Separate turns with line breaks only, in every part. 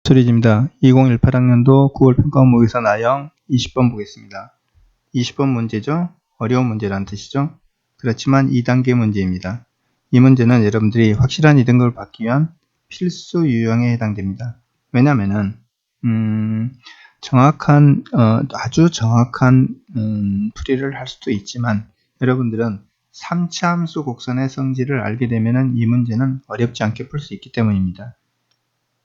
트리즈입니다. 2018학년도 9월 평가원 모의고사 나형 20번 보겠습니다. 20번 문제죠? 어려운 문제란 뜻이죠? 그렇지만 2단계 문제입니다. 이 문제는 여러분들이 확실한 2등급을 받기 위한 필수 유형에 해당됩니다. 왜냐면은 아주 정확한 풀이를 할 수도 있지만 여러분들은 3차 함수 곡선의 성질을 알게 되면은 이 문제는 어렵지 않게 풀 수 있기 때문입니다.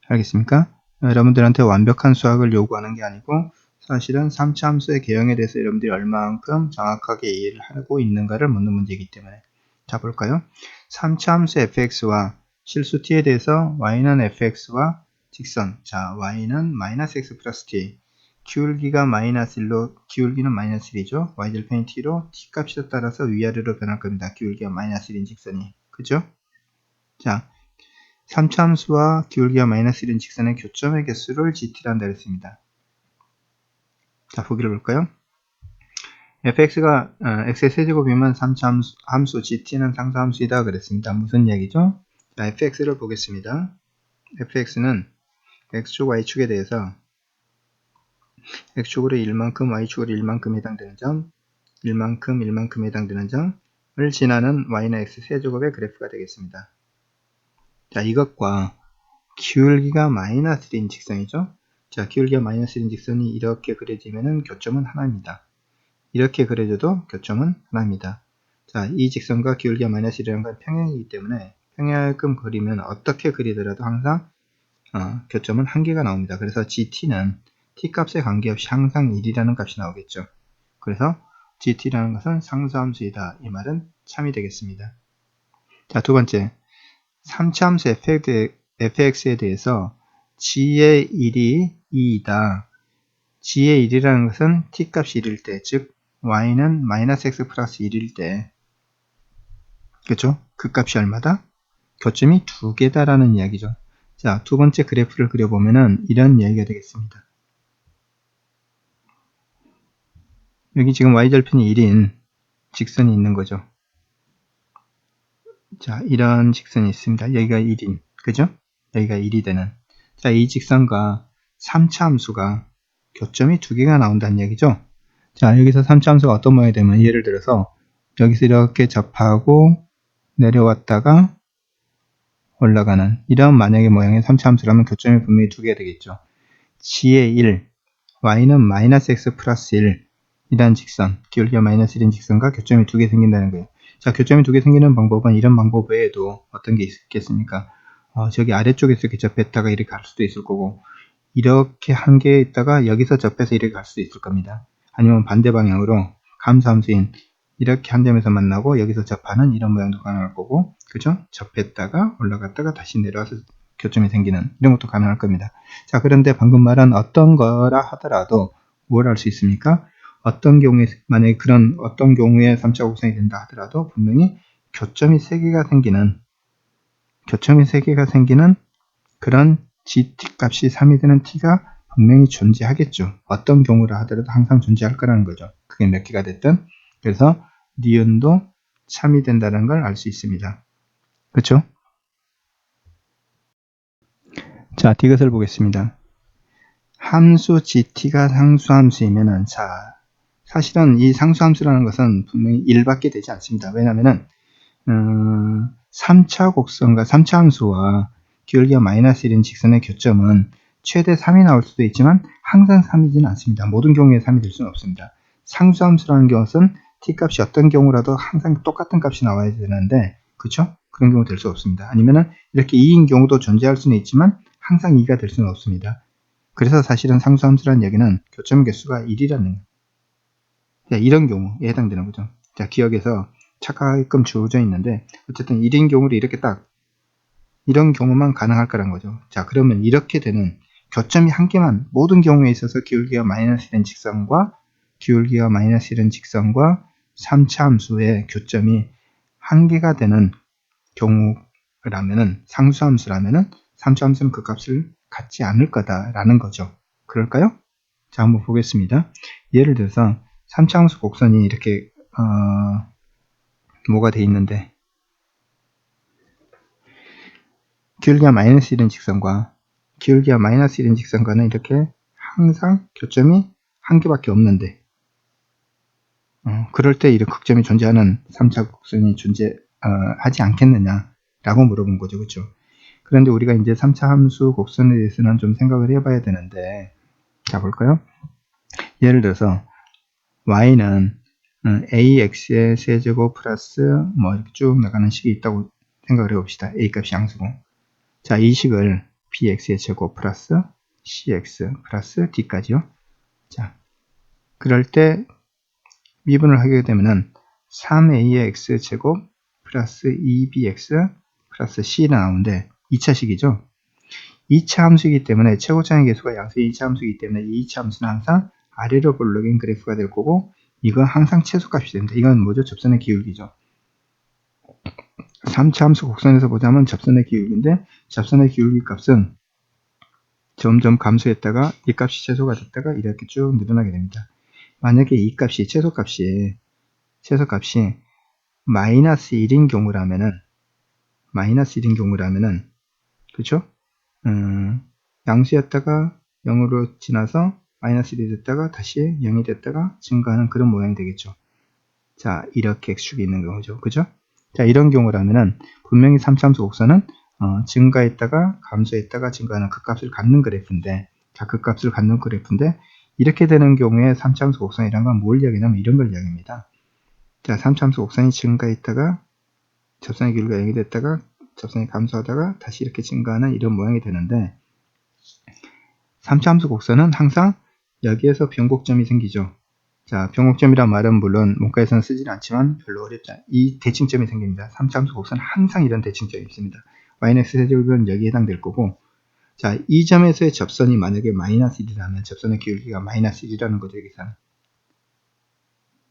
알겠습니까? 여러분들한테 완벽한 수학을 요구하는 게 아니고 사실은 3차 함수의 개형에 대해서 여러분들이 얼마만큼 정확하게 이해를 하고 있는가를 묻는 문제이기 때문에 자 볼까요? 3차 함수 fx와 실수 t에 대해서 y는 fx와 직선 자 y는 마이너스 x 플러스 t 기울기가 마이너스 1로 기울기는 마이너스 1이죠. y절편이 t로 t 값에 따라서 위아래로 변할 겁니다. 기울기가 마이너스 1인 직선이 그죠? 자 3차 함수와 기울기가 마이너스 1인 직선의 교점의 개수를 gt란다 그랬습니다. 자, 보기를 볼까요? fx가 x의 세제곱이면 3차 함수 gt는 상수함수이다 그랬습니다. 무슨 이야기죠? 자, fx를 보겠습니다. fx는 x축, y축에 대해서 x축으로 1만큼, y축으로 1만큼 해당되는 점, 1만큼 해당되는 점을 지나는 y는 x 세제곱의 그래프가 되겠습니다. 자, 이것과 기울기가 마이너스 1인 직선이죠. 자, 기울기가 마이너스 1인 직선이 이렇게 그려지면은 교점은 하나입니다. 이렇게 그려져도 교점은 하나입니다. 자, 이 직선과 기울기가 마이너스 1이라는 건 평행이기 때문에 평행하게끔 그리면 어떻게 그리더라도 항상 교점은 한 개가 나옵니다. 그래서 gt는 t값에 관계없이 항상 1이라는 값이 나오겠죠. 그래서 gt라는 것은 상수함수이다. 이 말은 참이 되겠습니다. 자, 두 번째 3차 함수 fx에 대해서 g의 1이 2이다. g의 1이라는 것은 t값이 1일 때, 즉 y는 마이너스 x 플러스 1일 때 그렇죠? 그 값이 얼마다? 교점이 2개다라는 이야기죠. 자, 두 번째 그래프를 그려보면은 이런 이야기가 되겠습니다. 여기 지금 y절편이 1인 직선이 있는 거죠. 자, 이런 직선이 있습니다. 여기가 1인, 그죠? 여기가 1이 되는. 자, 이 직선과 3차 함수가 교점이 2개가 나온다는 얘기죠. 자, 여기서 3차 함수가 어떤 모양이 되면 예를 들어서 여기서 이렇게 접하고 내려왔다가 올라가는 이런 만약의 모양의 3차 함수라면 교점이 분명히 2개가 되겠죠. g의 1, y는 마이너스 x 플러스 1 이란 직선, 기울기가 마이너스 1인 직선과 교점이 2개 생긴다는 거예요. 자, 교점이 2개 생기는 방법은 이런 방법 외에도 어떤 게 있겠습니까? 저기 아래쪽에서 이렇게 접했다가 이렇게 갈 수도 있을 거고 이렇게 한 개 있다가 여기서 접해서 이렇게 갈 수도 있을 겁니다. 아니면 반대 방향으로 감소함수인 이렇게 한 점에서 만나고 여기서 접하는 이런 모양도 가능할 거고 그죠? 접했다가 올라갔다가 다시 내려와서 교점이 생기는 이런 것도 가능할 겁니다. 자, 그런데 방금 말한 어떤 거라 하더라도 뭘 할 수 있습니까? 어떤 경우에 만약에 그런 어떤 경우에 3차 곡선이 된다 하더라도 분명히 교점이 3개가 생기는 그런 gt 값이 3이 되는 t가 분명히 존재하겠죠. 어떤 경우라 하더라도 항상 존재할 거라는 거죠. 그게 몇 개가 됐든. 그래서 니은도 참이 된다는 걸 알 수 있습니다. 그렇죠? 자, 이것을 보겠습니다. 함수 gt가 상수함수이면은 자, 사실은 이 상수함수라는 것은 분명히 1밖에 되지 않습니다. 왜냐면은 3차 곡선과 3차 함수와 기울기가 마이너스 1인 직선의 교점은 최대 3이 나올 수도 있지만 항상 3이지는 않습니다. 모든 경우에 3이 될 수는 없습니다. 상수함수라는 것은 t값이 어떤 경우라도 항상 똑같은 값이 나와야 되는데 그쵸? 그런 경우 될 수 없습니다. 아니면은 이렇게 2인 경우도 존재할 수는 있지만 항상 2가 될 수는 없습니다. 그래서 사실은 상수함수라는 얘기는 교점 개수가 1이라는 이런 경우에 해당되는 거죠. 자, 기억에서 착각하게끔 주어져 있는데 어쨌든 1인 경우를 이렇게 딱 이런 경우만 가능할 거란 거죠. 자, 그러면 이렇게 되는 교점이 한 개만 모든 경우에 있어서 기울기가 마이너스 1인 직선과 기울기가 마이너스 1인 직선과 3차 함수의 교점이 한 개가 되는 경우라면은 상수함수라면은 3차 함수는 그 값을 갖지 않을 거다라는 거죠. 그럴까요? 자, 한번 보겠습니다. 예를 들어서 3차 함수 곡선이 이렇게 뭐가 돼 있는데 기울기가 마이너스 1인 직선과 기울기가 마이너스 1인 직선과는 이렇게 항상 교점이 한 개밖에 없는데 그럴 때 이런 극점이 존재하는 3차 곡선이 존재하지 않겠느냐라고 물어본 거죠. 그렇죠? 그런데 우리가 이제 3차 함수 곡선에 대해서는 좀 생각을 해봐야 되는데, 자 볼까요? 예를 들어서 y는 ax의 세제곱 플러스 뭐 이렇게 쭉 나가는 식이 있다고 생각을 해봅시다. a 값이 양수고, 자 이 식을 bx의 제곱 플러스 cx 플러스 d까지요. 자 그럴 때 미분을 하게 되면은 3a의 x제곱 플러스 2bx 플러스 c가 나오는데 2차식이죠. 2차 함수이기 때문에 최고차의 개수가 양수의 2차 함수이기 때문에 이 2차 함수는 항상 아래로 볼록인 그래프가 될 거고, 이건 항상 최소값이 됩니다. 이건 뭐죠? 접선의 기울기죠. 3차 함수 곡선에서 보자면 접선의 기울기인데, 접선의 기울기 값은 점점 감소했다가 이 값이 최소가 됐다가 이렇게 쭉 늘어나게 됩니다. 만약에 이 값이 최소값이 마이너스 1인 경우라면은 그쵸? 양수였다가 0으로 지나서 마이너스 1이 됐다가 다시 0이 됐다가 증가하는 그런 모양이 되겠죠. 자, 이렇게 축이 있는 경우죠. 그죠? 자, 이런 경우라면은 분명히 3차함수 곡선은 증가했다가 감소했다가 증가하는 그 값을 갖는 그래프인데, 자, 그 값을 갖는 그래프인데, 이렇게 되는 경우에 3차함수 곡선이란 건 뭘 이야기냐면 이런 걸 이야기합니다. 자, 3차함수 곡선이 증가했다가 접선의 기울기가 0이 됐다가 접선이 감소하다가 다시 이렇게 증가하는 이런 모양이 되는데, 3차함수 곡선은 항상 여기에서 변곡점이 생기죠. 자, 변곡점이란 말은 물론 문과에서는 쓰지는 않지만 별로 어렵지 않아요. 이 대칭점이 생깁니다. 3차함수 곡선은 항상 이런 대칭점이 있습니다. yx 세제곱은 여기에 해당될 거고, 자, 이 점에서의 접선이 만약에 마이너스 1이라면 접선의 기울기가 마이너스 1이라는 거죠, 여기서는.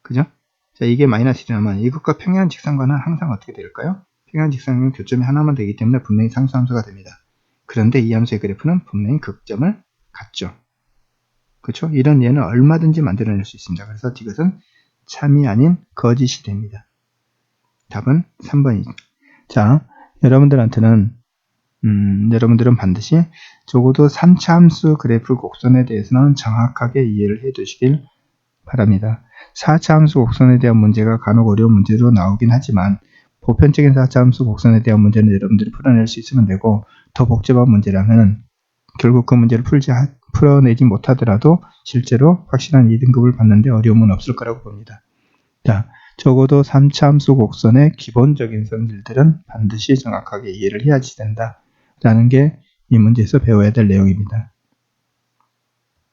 그죠? 자, 이게 마이너스 1이라면 이것과 평행한 직선과는 항상 어떻게 될까요? 평행한 직선은 교점이 하나만 되기 때문에 분명히 상수함수가 됩니다. 그런데 이 함수의 그래프는 분명히 극점을 갖죠. 그렇죠? 이런 예는 얼마든지 만들어낼 수 있습니다. 그래서 이것은 참이 아닌 거짓이 됩니다. 답은 3번이죠. 자, 여러분들은 반드시 적어도 3차 함수 그래프 곡선에 대해서는 정확하게 이해를 해 두시길 바랍니다. 4차 함수 곡선에 대한 문제가 간혹 어려운 문제로 나오긴 하지만 보편적인 4차 함수 곡선에 대한 문제는 여러분들이 풀어낼 수 있으면 되고, 더 복잡한 문제라면 결국 그 문제를 풀어내지 못하더라도 실제로 확실한 2등급을 받는데 어려움은 없을 거라고 봅니다. 자, 적어도 3차 함수 곡선의 기본적인 성질들은 반드시 정확하게 이해를 해야지 된다 라는 게 이 문제에서 배워야 될 내용입니다.